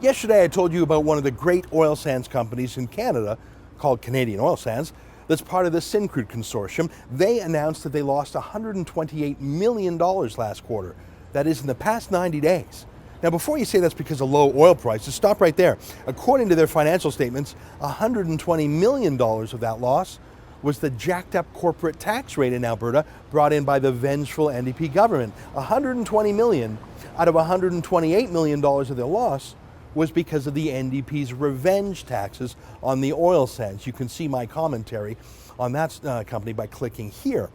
Yesterday I told you about one of the great oil sands companies in Canada called Canadian Oil Sands that's part of the Syncrude consortium. They announced that they lost $128 million last quarter. That is in the past 90 days. Now before you say that's because of low oil prices, stop right there. According to their financial statements, $120 million of that loss was the jacked up corporate tax rate in Alberta brought in by the vengeful NDP government. $120 million out of $128 million of their loss was because of the NDP's revenge taxes on the oil sands. You can see my commentary on that company by clicking here.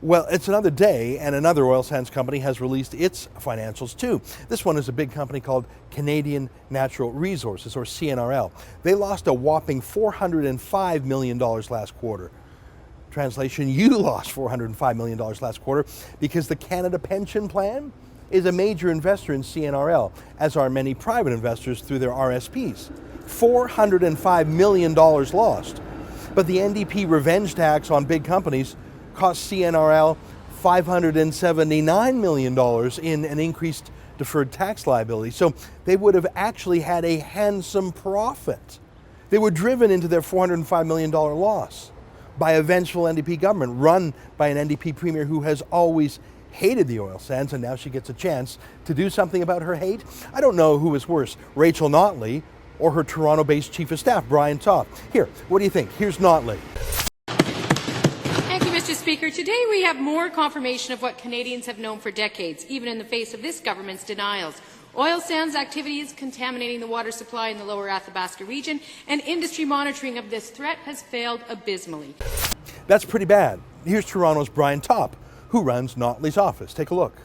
Well, it's another day and another oil sands company has released its financials too. This one is a big company called Canadian Natural Resources, or CNRL. They lost a whopping $405 million last quarter. Translation, you lost $405 million last quarter because the Canada Pension Plan is a major investor in CNRL, as are many private investors through their RSPs. $405 million lost. But the NDP revenge tax on big companies cost CNRL $579 million in an increased deferred tax liability. So they would have actually had a handsome profit. They were driven into their $405 million loss by a vengeful NDP government run by an NDP premier who has always hated the oil sands, and now she gets a chance to do something about her hate. I don't know who is worse, Rachel Notley or her Toronto-based chief of staff, Brian Topp. Here, what do you think? Here's Notley. Thank you, Mr. Speaker. Today we have more confirmation of what Canadians have known for decades, even in the face of this government's denials. Oil sands activities contaminating the water supply in the lower Athabasca region, and industry monitoring of this threat has failed abysmally. That's pretty bad. Here's Toronto's Brian Topp, who runs Notley's office. Take a look.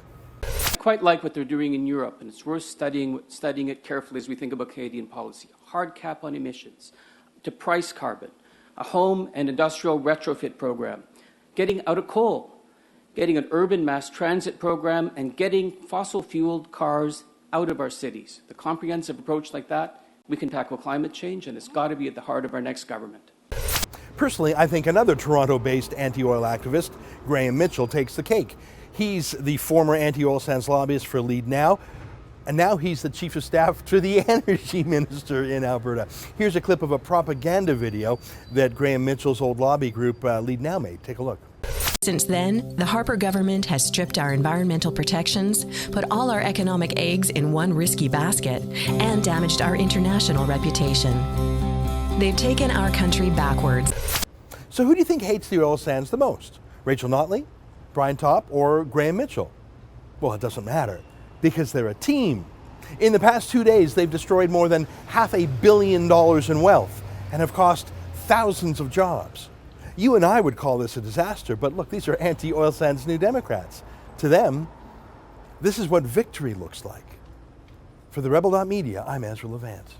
I quite like what they're doing in Europe, and it's worth studying it carefully as we think about Canadian policy. Hard cap on emissions, to price carbon, a home and industrial retrofit program, getting out of coal, getting an urban mass transit program, and getting fossil-fueled cars out of our cities. The comprehensive approach like that, we can tackle climate change, and it's got to be at the heart of our next government. Personally, I think another Toronto-based anti-oil activist, Graham Mitchell, takes the cake. He's the former anti-oil sands lobbyist for Lead Now, and now he's the chief of staff to the energy minister in Alberta. Here's a clip of a propaganda video that Graham Mitchell's old lobby group, Lead Now, made. Take a look. Since then, the Harper government has stripped our environmental protections, put all our economic eggs in one risky basket, and damaged our international reputation. They've taken our country backwards. So who do you think hates the oil sands the most? Rachel Notley, Brian Topp, or Graham Mitchell? Well, it doesn't matter, because they're a team. In the past 2 days, they've destroyed more than $500 million in wealth and have cost thousands of jobs. You and I would call this a disaster, but look, these are anti-oil sands New Democrats. To them, this is what victory looks like. For TheRebel.Media, I'm Ezra Levant.